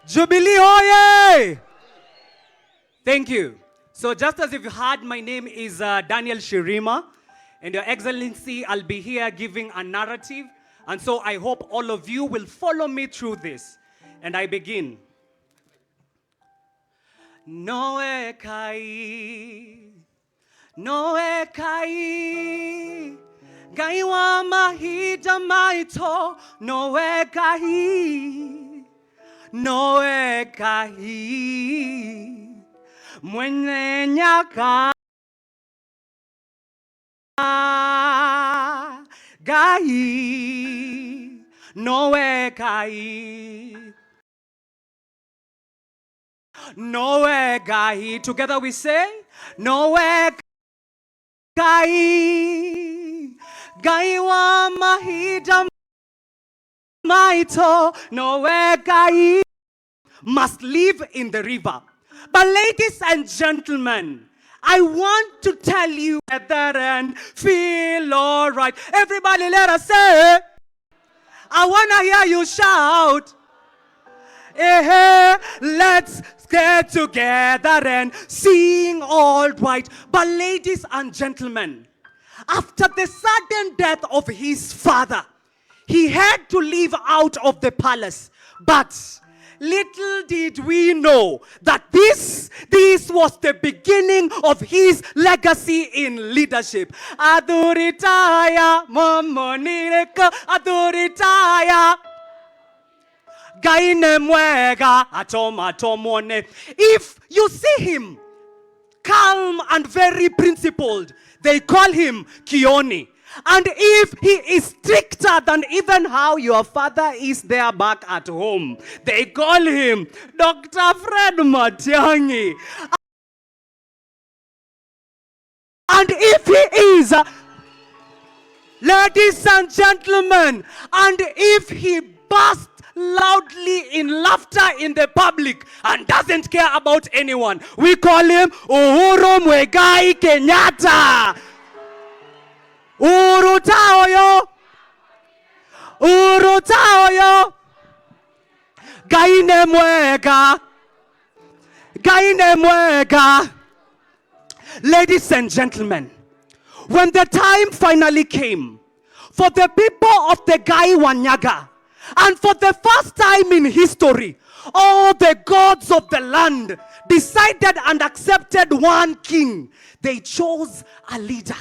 Jubilee, hoye! Thank you. So just as if you heard, my name is Daniel Shirima, and Your Excellency, I'll be here giving a narrative, and so I hope all of you will follow me through this. And I begin. Noe kai, Noe kai, Gaiwa mahita maito, Noe kai, Noe kai, Mwenye nyaka, Gai, Noe kai, Noe gai. Together we say, Noe gai, Gaiwa mahida maito, Noe gai, must live in the river. But ladies and gentlemen, I want to tell you that and feel all right. Everybody let us say, I want to hear you shout. Hey, let's get together and sing all right. But ladies and gentlemen, after the sudden death of his father, he had to leave out of the palace. But little did we know that this was the beginning of his legacy in leadership. Aduritaya, momonireka, aduritaya. Gaine mwega, atomatomone. If you see him calm and very principled, they call him Kioni. And if he is stricter than even how your father is there back at home, they call him Dr. Fred Matiang'i. And if he is, ladies and gentlemen, and if he bursts loudly in laughter in the public and doesn't care about anyone, we call him Uhuru Kenyatta. Uhuru taoyo, Uhuru taoyo, Gaine mwega, Gaine mwega. Ladies and gentlemen, when the time finally came for the people of the Gai Wanyaga, and for the first time in history, all the gods of the land decided and accepted one king. They chose a leader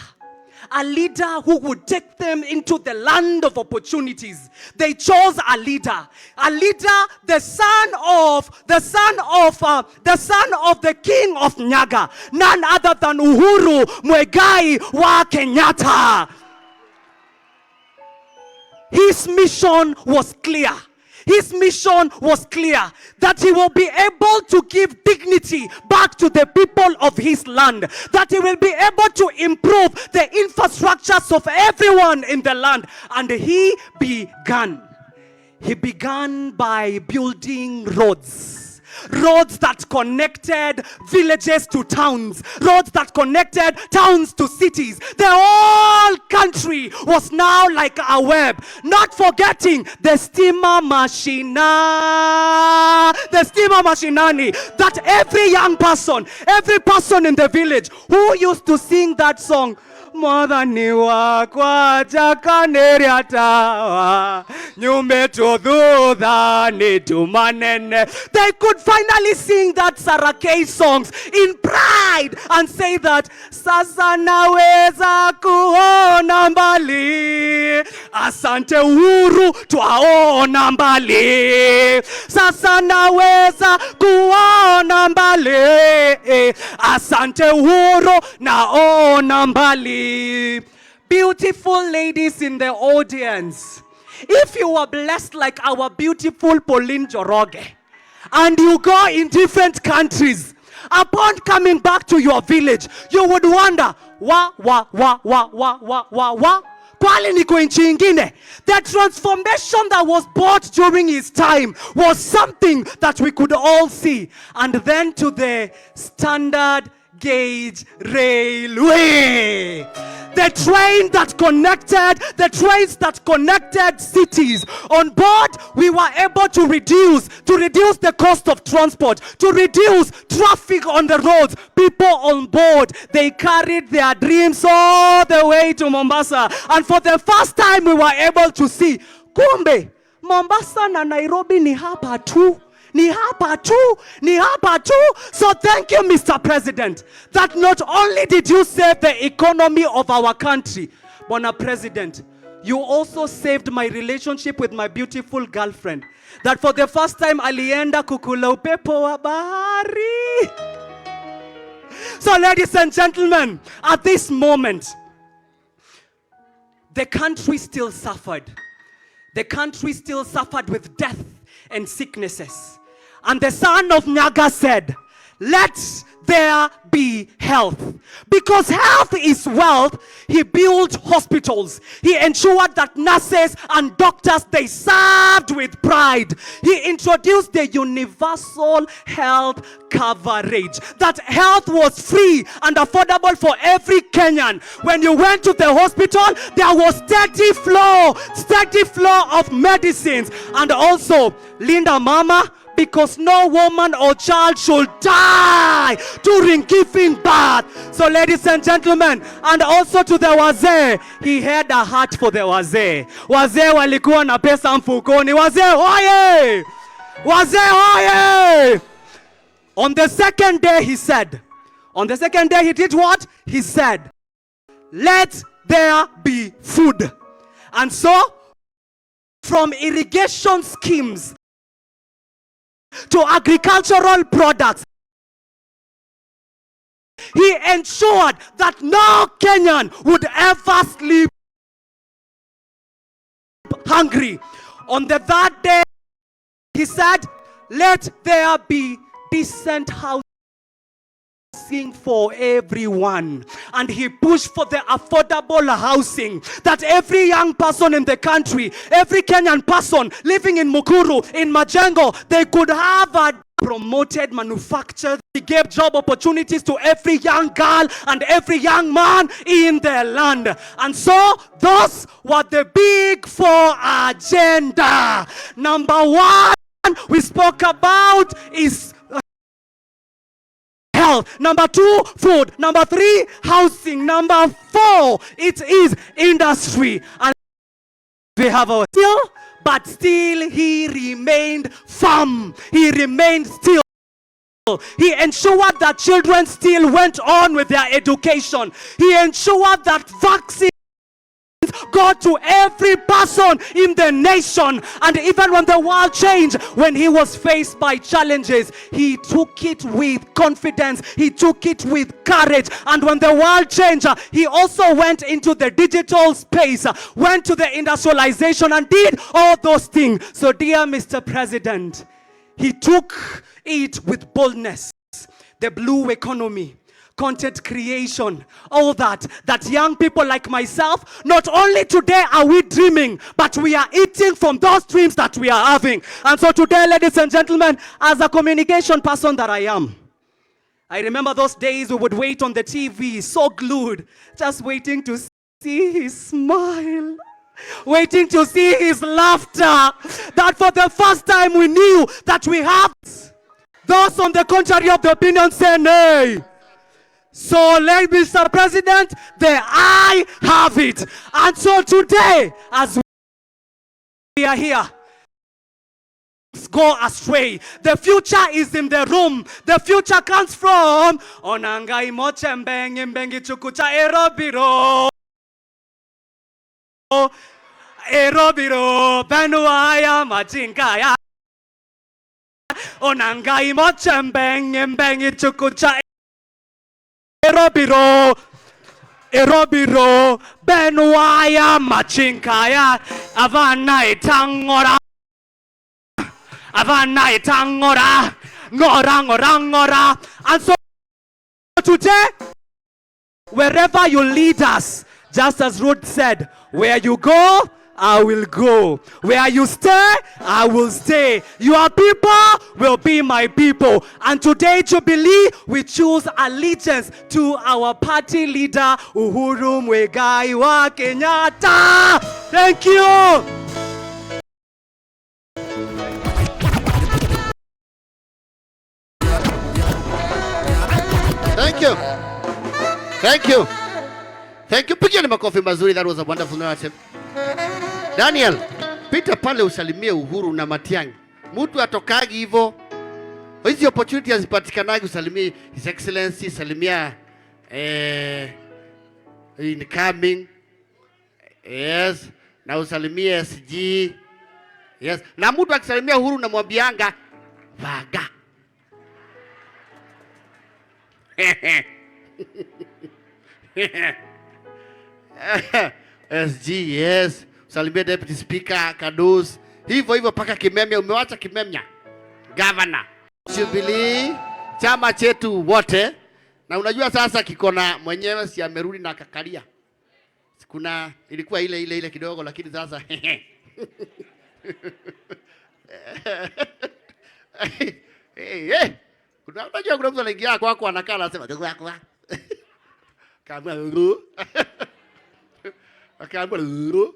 who would take them into the land of opportunities. They chose a leader, the son of the king of Nyaga, none other than Uhuru wa Kenyatta. His mission was clear. His mission was clear, that he will be able to give dignity back to the people of his land, that he will be able to improve the infrastructures of everyone in the land. And he began by building roads that connected villages to towns, roads that connected towns to cities. The whole country was now like a web. Not forgetting the steamer machinani, that every young person, every person in the village who used to sing that song, Madaniwa kwa jakaneriata nyume tududha ni tumanene. They could finally sing that Sarakei songs in pride and say that sasa naweza kuona mbali, asante Uhuru twaona mbali, sasa naweza kuona mbali, asante Uhuru naona mbali. Beautiful ladies in the audience, if you were blessed like our beautiful Pauline Njoroge, and you go in different countries, upon coming back to your village, you would wonder, kwali niko nchi ingine? The transformation that was brought during his time was something that we could all see. And then to the standard gauge railway. the trains that connected cities. On board, we were able to reduce the cost of transport, to reduce traffic on the roads. People on board, they carried their dreams all the way to Mombasa. And for the first time, we were able to see, kumbe, Mombasa na Nairobi ni hapa tu. Ni hapa tu. So thank you, Mr. President, that not only did you save the economy of our country, Bwana President, you also saved my relationship with my beautiful girlfriend. That for the first time, alienda kukula upepo wa bahari. So ladies and gentlemen, at this moment, the country still suffered. The country still suffered with death and sicknesses. And the son of Nyaga said, let there be health. Because health is wealth, he built hospitals. He ensured that nurses and doctors, they served with pride. He introduced the universal health coverage. That health was free and affordable for every Kenyan. When you went to the hospital, there was steady flow of medicines. And also, Linda Mama, because no woman or child should die during giving birth. So ladies and gentlemen, and also to the wazee, he had a heart for the wazee. Wazee walikuwa na pesa mfukoni. Wazee hoye! Wazee hoye! On the second day he did what? He said, let there be food. And so, from irrigation schemes to agricultural products, he ensured that no Kenyan would ever sleep hungry. On the third day, he said, let there be decent housing for everyone. And he pushed for the affordable housing, that every young person in the country, every Kenyan person living in Mukuru, in Majengo, they could have a promoted manufacture. He gave job opportunities to every young girl and every young man in the land. And so those were the big four agenda. Number one we spoke about is health. Number two, food. Number three, housing. Number four, it is industry. And we have our still, but still he remained firm. He remained still. He ensured that children still went on with their education. He ensured that vaccines got to every person in the nation. And even when the world changed, when he was faced by challenges, he took it with confidence. He took it with courage. And when the world changed, he also went into the digital space, went to the industrialization and did all those things. So dear Mr. President, he took it with boldness. The blue economy, content creation, all that young people like myself, not only today are we dreaming, but we are eating from those dreams that we are having. And so today, ladies and gentlemen, as a communication person that I am, I remember those days we would wait on the TV, so glued, just waiting to see his smile, waiting to see his laughter, that for the first time we knew that we have. Those on the contrary of the opinion say nay. So, Mr. President, I have it. And so today, as we are here, go astray. The future is in the room. The future comes from Onangai Mochembeng Mbengi Chukucha Erobiro. Erobiro Benuaya Majinkaya. Onangai Mochembeng Mbengi Chukucha Erobiro Benuaya Machinkaya Avana Itangora Ngora. And so today, wherever you lead us, just as Ruth said, where you go, I will go. Where you stay, I will stay. Your people will be my people. And today, Jubilee, we choose allegiance to our party leader, Uhuru Kenyatta. Thank you. Thank you. Thank you. Thank you. Pigeni makofi mazuri. That was a wonderful narrative. Daniel, pita pale usalimie Uhuru na Matiang'i. Mtu atokagi hivyo. Hizi opportunity hazipatikanagi usalimie His Excellency, salimia incoming. Yes. Na usalimie SG. Yes. Na mtu akisalimia Uhuru na mwambianga vaga. SG, yes. Salimia Deputy Speaker Kadus. Hivyo paka Kimemia, umewacha Kimemia. Governor. Jubilee, chama chetu wote. Na unajua sasa kikona mwenyewe si amerudi na kakalia. Kuna ilikuwa ile kidogo lakini sasa unajua kuna mtu anaingia kwako anakaa anasema kwa kama Uhuru akaambia Uhuru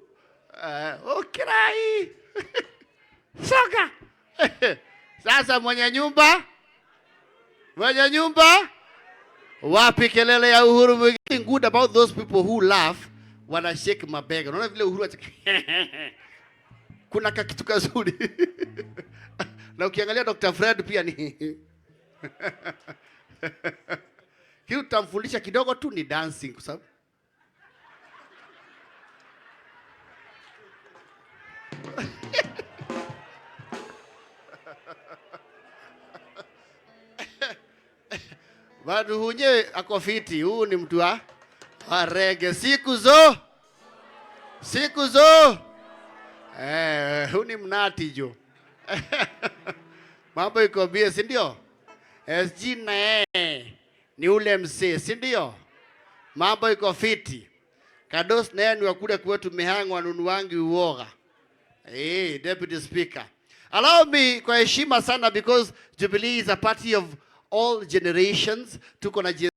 okay soka sasa mwenye nyumba wapi kelele ya Uhuru. Good about those people who laugh wana shake mabega. Unaona vile Uhuru kuna kitu kazuri na ukiangalia Dr. Fred pia ni kitu tamfundisha kidogo tu ni dancing kwa sababu bado hunye akofiti. Huu ni mtu wa reggae siku zo huu ni mnati jo mambo iko bie si ndio? SG na ni ule msee si ndio? Mambo iko fiti. Kados na ni wakule kwetu mehangwa nunu wangi uoga. Deputy Speaker. Allow me kwa heshima sana because Jubilee is a party of all generations. Tuko na